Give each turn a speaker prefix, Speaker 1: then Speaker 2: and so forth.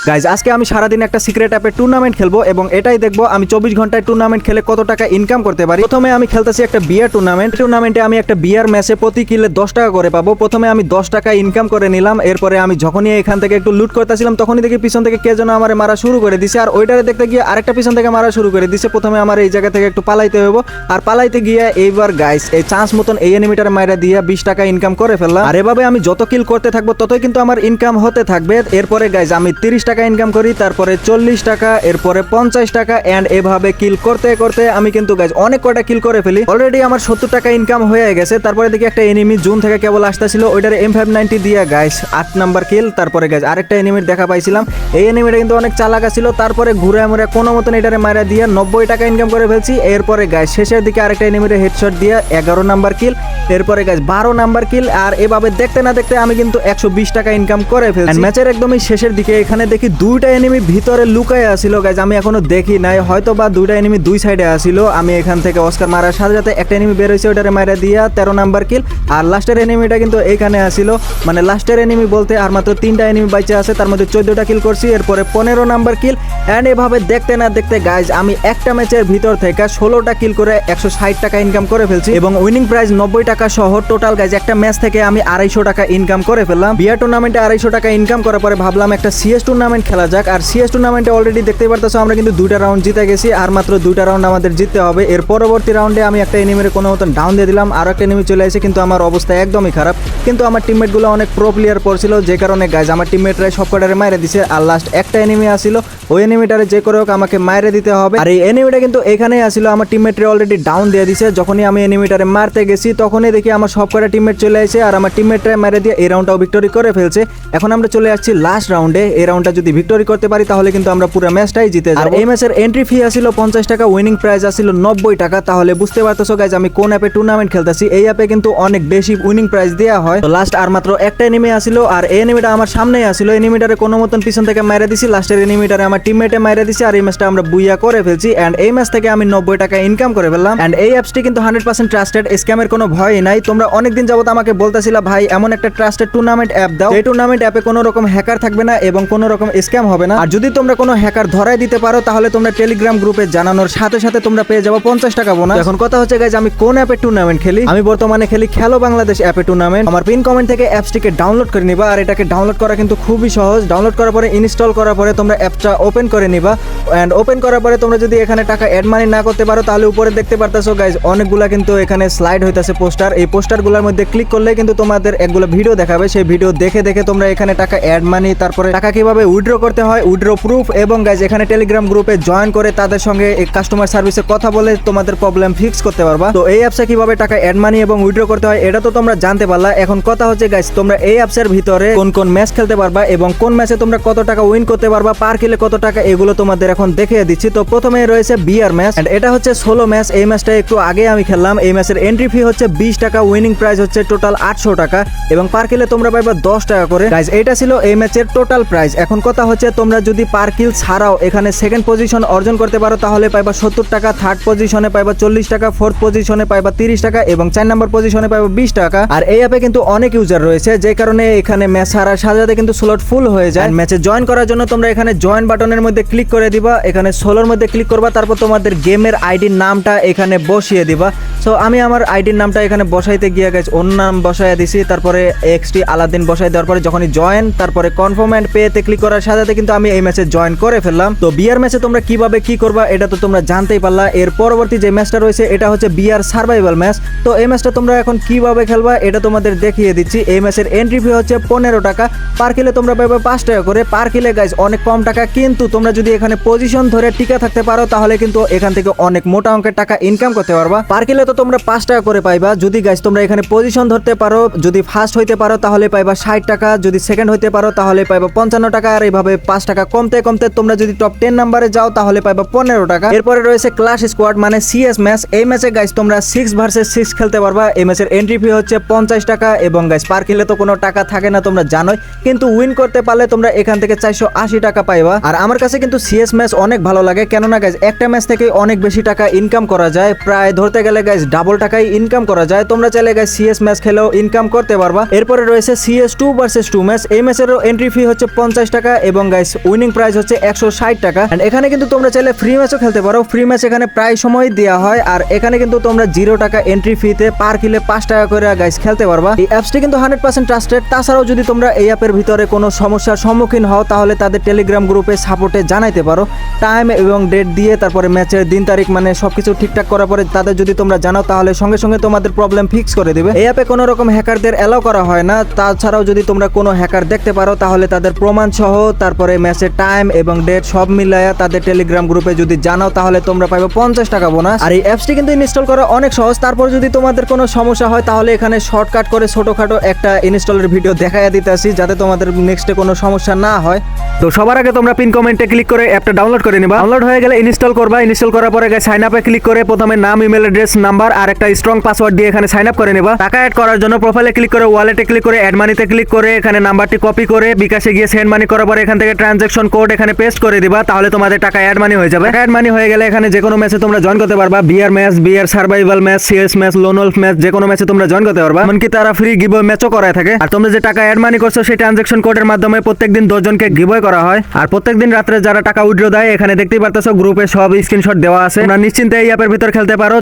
Speaker 1: Guys আজকে আমি সারাদিন একটা সিক্রেট অ্যাপে টুর্নামেন্ট খেলবো এবং এটাই দেখবো আমি 24 ঘন্টায় টুর্নামেন্ট খেলে কত টাকা ইনকাম করতে পারি। প্রথমে আমি খেলতেছি একটা বিয়ার টুর্নামেন্টে আমি একটা বিয়ার ম্যাচে প্রতি কিলে 10 টাকা করে পাবো। প্রথমে আমি 10 টাকা ইনকাম করে নিলাম। এরপরে আমি যখনই এখান থেকে একটু লুট করতেছিলাম তখনই দেখি পিছন থেকে কে যেন আমার মারা শুরু করে দিছে, আর ওইটারে দেখতে গিয়ে আরেকটা পিছন থেকে মারা শুরু করে দিছে। প্রথমে আমার এই জায়গা থেকে একটু পালাইতে হইব, আর পালাইতে গিয়ে এইবার গাইস এই চান্স মতন এই এনিমিটার মাইরা দিয়ে 20 টাকা ইনকাম করে ফেললাম। আর এভাবে আমি যত কিল করতে থাকবো ততই কিন্তু আমার ইনকাম হতে থাকবে। এরপরে গাইস আমি 30 টাকা ইনকাম করি, তারপরে 40 টাকা, এরপরে 50 টাকা, এন্ড এভাবে কিল করতে করতে আমি কিন্তু গাইস অনেক কয়টা কিল করে ফেলি। অলরেডি আমার 70 টাকা ইনকাম হয়ে গেছে। তারপরে দেখি একটা এনিমি জুন থেকে কেবল আসতেছিল, ওইটার M590 দিয়ে গাইস 8 নাম্বার কিল। তারপরে গাইস আরেকটা এনিমির দেখা পাইছিলাম, এই এনিমিটা কিন্তু অনেক চালাক ছিল। তারপরে ঘুরে আমরা কোনো মতন এটারে মারা দিয়ে 90 টাকা ইনকাম করে ফেলছি। এরপরে গাইস শেষের দিকে আরেকটা এনিমির হেডশট দিয়ে 11 নাম্বার কিল, এরপরে গাইস 12 নাম্বার কিল। আর এভাবে দেখতে না দেখতে আমি কিন্তু 120 টাকা ইনকাম করে ফেলছি। ম্যাচের একদমই শেষের দিকে এখানে দেখি দুইটা এনিমি ভিতরে লুকায় আসিল গাইস, আমি এখনো দেখি নাই, হয়তো বা দুইটা এনিমি দুই সাইডে আসিল। আমি এখান থেকে অস্কার মারার সাথে সাথে একটা এনিমি বের হয়েছে, ওটারে মারা দিয়া 13 নাম্বার কিল। আর লাস্টের এনিমিটা কিন্তু এইখানে আসিল, মানে লাস্টের এনিমি বলতে আর মাত্র 3টা এনিমি বাইচে আছে, তার মধ্যে 14টা কিল করছি, এরপরে 15 নাম্বার কিল। এন্ড এভাবে দেখতে না দেখতে গাইস আমি একটা ম্যাচের ভিতর থেকে 16টা কিল করে 160 টাকা ইনকাম করে ফেলছি এবং উইনিং প্রাইজ 90 টাকা সহ টোটাল গাইস একটা ম্যাচ থেকে আমি 250 টাকা ইনকাম করে ফেললাম। বিয়ার টুর্নামেন্টে 250 টাকা ইনকাম করার পরে ভাবলাম একটা সিএস টুর্নামেন্ট খেলা যাক। আর সিএস টুর্নামেন্টে অলরেডি দেখতেই পারতেছো আমরা কিন্তু 2টা রাউন্ড জিতে গেছি, আর মাত্র 2টা রাউন্ড আমাদের জিততে হবে। এর পরবর্তী রাউন্ডে আমি একটা এনিমির কোনো মতন ডাউন দিয়ে দিলাম, আর একটা এনিমি চলে আসে, কিন্তু আমার অবস্থা একদমই খারাপ। কিন্তু আমার টিমমেটগুলো অনেক প্রো প্লেয়ার পড়ছিল, যে কারণে গাইস আমার টিমমেটরা সব কটারে মাইরে দিছে। আর লাস্ট একটা এনিমি আসিল, ওই এনিমিটারে যে করে হোক আমাকে মাইরে দিতে হবে। আর এই এনিমিটা কিন্তু এখানেই আসিল, আমার টিমমেটরা অলরেডি ডাউন দিয়ে দিছে। যখনই আমি এনিমিটারে মারতে গেছি তখনই দেখি আমার সব কটা টিমমেট চলে আসে, আর আমার টিমমেটরা মাইরে দিয়ে এই রাউন্ডটাও ভিক্টরি করে ফেলছে। এখন আমরা চলে আসছি লাস্ট রাউন্ডে। এই রাউন্ডটা যদি ভিক্টরি করতে পারি তাহলে কিন্তু আমরা পুরো ম্যাচটাই জিতে যাব। আর এই ম্যাচের এন্ট্রি ফি আসিল 50 টাকা, উইনিং প্রাইজ আসিল 90 টাকা। তাহলে বুঝতে পারতেছো গাইজ আমি কোন অ্যাপে টুর্নামেন্ট খেলতেছি। এই অ্যাপে কিন্তু অনেক বেশি উইনিং প্রাইজ দেওয়া হয়। তো লাস্ট আর মাত্র একটা এনিমি আসিল, আর এই এনিমিটা আমার সামনেই আসিল। এনিমিটারে কোনো মতন পিছন থেকে মাইরে দিছি, লাস্টের এনিমিটারে আমার টিমমেটে মাইরে দিছি, আর এই ম্যাচটা আমরা বুইয়া করে ফেলছি। এন্ড এই ম্যাচ থেকে আমি 90 টাকা ইনকাম করে ফেললাম। এন্ড এই অ্যাপসটি কিন্তু 100% ট্রাস্টেড, স্ক্যামের কোনো ভয়ই নাই। তোমরা অনেকদিন যাবত আমাকে বলতেছিলা ভাই এমন একটা ট্রাস্টেড টুর্নামেন্ট অ্যাপ দাও, এই টুর্নামেন্ট অ্যাপে কোনো রকম হ্যাকার থাকবে না এবং কোনো রকম স্ক্যাম হবে না। আর যদি তোমরা কোনো হ্যাকার ধরাই দিতে পারো তাহলে তোমরা টেলিগ্রাম গ্রুপে জানানোর সাথে সাথে তোমরা পেয়ে যাবো 50 টাকা বোনাস। এখন কথা হচ্ছে গাইজ আমি কোন অ্যাপে টুর্নামেন্ট খেলি। আমি বর্তমানে খেলি খেলো বাংলাদেশ অ্যাপে টুর্নামেন্ট। আমার পিন কমেন্ট থেকে অ্যাপসটিকে ডাউনলোড করে নিবা, আর এটাকে ডাউনলোড করা কিন্তু খুবই সহজ। ডাউনলোড করার পরে ইনস্টল করার পরে তোমরা অ্যাপটা ওপেন করে নিবা, এন্ড ওপেন করার পরে তোমরা যদি এখানে টাকা অ্যাড মানি না করতে পারো তাহলে উপরে দেখতে পারতেছো গাইজ অনেকগুলা কিন্তু এখানে স্লাইড হইতাছে পোস্টার। এই পোস্টারগুলোর মধ্যে ক্লিক করলে কিন্তু তোমাদের একগুলো ভিডিও দেখাবে, সেই ভিডিও দেখে দেখে তোমরা এখানে টাকা অ্যাড মানি, তারপরে টাকা কিভাবে উইথড্র করতে হয়, উইথড্র প্রুফ, এবং গাইজ এখানে টেলিগ্রাম গ্রুপে জয়েন করে তাদের সঙ্গে কাস্টমার সার্ভিসে কথা বলে তোমাদের প্রবলেম ফিক্স করতে পারবা। তো এই অ্যাপসে কিভাবে টাকা অ্যাড মানি এবং উইথড্র করতে হয় এটা তো তোমরা জানতে পারলা। এখন কথা হচ্ছে গাইজ তোমরা এই অ্যাপসের ভিতরে কোন কোন ম্যাচ খেলতে পারবা এবং কোন ম্যাচে তোমরা কত টাকা উইন করতে পারবা, পার কিলে কত টাকা, এগুলো তোমাদের এখন দেখিয়ে দিচ্ছি। তো প্রথমে রয়েছে বিয়ার ম্যাচ, এন্ড এটা হচ্ছে সোলো ম্যাচ। এই ম্যাচটা একটু আগে আমি খেললাম। এই ম্যাচের এন্ট্রি ফি হচ্ছে 20 টাকা, উইনিং প্রাইস হচ্ছে টোটাল 800 টাকা এবং পার কিলে তোমরা পাইবা 10 টাকা করে। গাইজ এইটা ছিল এই ম্যাচের টোটাল প্রাইস। এখন কথা হচ্ছে তোমরা যদি পার কিল ছাড়াও এখানে সেকেন্ড পজিশন অর্জন করতে পারো তাহলে পাইবা 70 টাকা, থার্ড পজিশনে পাইবা 40 টাকা, ফোর্থ পজিশনে পাইবা 30 টাকা এবং 4 নম্বর পজিশনে পাইবা 20 টাকা। আর এই অ্যাপে কিন্তু অনেক ইউজার রয়েছে, যে কারণে এখানে ম্যাচ হারার সাথে সাথে কিন্তু স্লট ফুল হয়ে যায়। ম্যাচে জয়েন করার জন্য তোমরা এখানে জয়েন বাটনের মধ্যে ক্লিক করে দিবা, এখানে সোলোর মধ্যে ক্লিক করবা, তারপর তোমাদের গেমের আইডির নামটা এখানে বসিয়ে দিবা। সো আমি আমার আইডির নামটা এখানে বসাইতে গিয়ে গেছে ওর নাম বসাইয়া দিছি, তারপরে এক্সটি আলাদিন বসাই দেওয়ার পরে যখনই জয়েন, তারপরে কনফার্ম এন্ড পেতে ক্লিক করার সাথে সাথে কিন্তু আমি এই ম্যাচে জয়েন করে ফেললাম। তো বিয়ার ম্যাচে তোমরা কিভাবে কি করবা এটা তো তোমরা জানতেই পারলা। এর পরবর্তী যে ম্যাচটা রয়েছে এটা হচ্ছে বিয়ার সার্ভাইভাল ম্যাচ। তো এই ম্যাচটা তোমরা এখন কিভাবে খেলবা এটা তোমাদের দেখিয়ে দিচ্ছি। এই ম্যাচের এন্ট্রি ফি হচ্ছে 15 টাকা, পার কিলে তোমরা পাবে 5 টাকা করে। পার কিলে গাইজ অনেক কম টাকা, কিন্তু তোমরা যদি এখানে পজিশন ধরে টিকে থাকতে পারো তাহলে কিন্তু এখান থেকে অনেক মোটা অঙ্কের টাকা ইনকাম করতে পারবা। পার কিলে তো তোমরা 5 টাকা করে পাইবা। যদি গাইজ তোমরা এখানে পজিশন ধরতে পারো, যদি ফার্স্ট হইতে পারো তাহলে পাইবা 60 টাকা, যদি সেকেন্ড হইতে পারো তাহলে পাইবা 55 টাকা, আর এইভাবে 5 টাকা কমতে কমতে তোমরা যদি টপ 10 নাম্বারে যাও তাহলে পাইবা 15 টাকা। এরপরে রয়েছে ক্লাশ স্কোয়াড মানে সিএস ম্যাচ। এই ম্যাচে গাইজ তোমরা 6 ভার্সেস 6 খেলতে পারবা। এই ম্যাচের এন্ট্রি ফি হচ্ছে 50 টাকা এবং গাইজ পার কিলে তো কোনো টাকা থাকে না তোমরা জানোই, কিন্তু উইন করতে পারলে তোমরা এখান থেকে 480 টাকা পাইবা। আর আমার কাছে কিন্তু সিএস ম্যাচ অনেক ভালো লাগে, কেননা গাইজ একটা ম্যাচ থেকে অনেক বেশি টাকা ইনকাম করা যায়, প্রায় ধরতে গেলে গাইজ ডাবল টাকাই ইনকাম করা যায়। তোমরা চাইলে গাইজ সিএস ম্যাচ খেলেও ইনকাম করতে পারবা। এরপরে রয়েছে CS2 ভার্সেস 2 ম্যাচ। এই ম্যাচেরও এন্ট্রি ফি হচ্ছে 50 টাকা এবং গাইস উইনিং প্রাইস হচ্ছে 160 টাকা। এন্ড এখানে কিন্তু তোমরা চাইলে ফ্রি ম্যাচও খেলতে পারো, ফ্রি ম্যাচ এখানে প্রায় সময় দেওয়া হয়। আর এখানে কিন্তু তোমরা 0 টাকা এন্ট্রি ফিতে পার কিলে 5 টাকা করে গাইস খেলতে পারবা। এই অ্যাপসটি কিন্তু 100% ট্রাস্টেড। তাছাড়াও যদি তোমরা এই অ্যাপের ভিতরে কোনো সমস্যার সম্মুখীন হও তাহলে তাদের টেলিগ্রাম গ্রুপে সাপোর্টে জানাইতে পারো, টাইম এবং ডেট দিয়ে, তারপরে ম্যাচের দিন তারিখ মানে সবকিছু ঠিকঠাক করার পরে তাদের যদি তোমরা জানাও তাহলে সঙ্গে সঙ্গে তোমাদের প্রবলেম ফিক্স করে দিবে। এই অ্যাপে কোনো রকম হ্যাকারদের অ্যালাউ করা হয় না। তাছাড়াও যদি তোমরা কোনো হ্যাকার দেখতে পারো তাহলে তাদের প্রমাণ সহ তারপরে ম্যাচের টাইম এবং ডেট সব মিলায়া তাদের টেলিগ্রাম গ্রুপে যদি জানাও তাহলে তোমরা পাবে 50 টাকা বোনাস। আর এই অ্যাপসটি কিন্তু ইনস্টল করা অনেক সহজ। তারপর যদি তোমাদের কোনো সমস্যা হয় তাহলে এখানে শর্টকাট করে ছোটখাটো একটা ইনস্টলের ভিডিও দেখাইয়া দিতে আসি যাতে তোমাদের নেক্সটে কোনো সমস্যা না হয়। তো সবার আগে তোমরা পিন কমেন্টে ক্লিক করে অ্যাপটা ডাউনলোড করে নিবা। ডাউনলোড হয়ে গেলে ইনস্টল করবা। ইনস্টল করার পরে সাইন আপে ক্লিক করে প্রথমে নাম, ইমেল অ্যাড্রেস, নাম্বার আর একটা স্ট্রং পাসওয়ার্ড দিয়ে এখানে সাইন আপ করে নিবা। টাকা অ্যাড করার জন্য প্রোফাইলে ক্লিক করে ওয়ালেটে ক্লিক করে অ্যাড মানিতে ক্লিক করে এখানে নাম্বারটি কপি করে বিকাশে গিয়ে সেন্ড মানি করার পরে এখান থেকে ট্রানজাকশন কোড এখানে পেস্ট করে দিবা। তাহলে তোমাদের টাকা অ্যাড মানি হয়ে যাবে। অ্যাড মানি হয়ে গেলে এখানে যে কোনো ম্যাচে তোমরা জয়েন করতে পারবা। BR match, BR survival match, CS match, lone wolf match, যে কোনো ম্যাচে তোমরা জয়েন করতে পারবা। এমনকি তারা ফ্রি গিভওয়ে ম্যাচও করায় থাকে। আর তোমরা যে টাকা অ্যাড মানি করছো সেই ট্রানজাকশন কোডের মাধ্যমে প্রত্যেকদিন 10 জনকে গিভওয়ে করা হয়। আর প্রত্যেকদিন রাত্রে যারা টাকা উইথড্র দেয় এখানে দেখতেই পারতেছো গ্রুপে সব স্ক্রিনশট দেওয়া আছে। তোমরা নিশ্চিন্তে এই অ্যাপের ভিতর খেলতে পারো।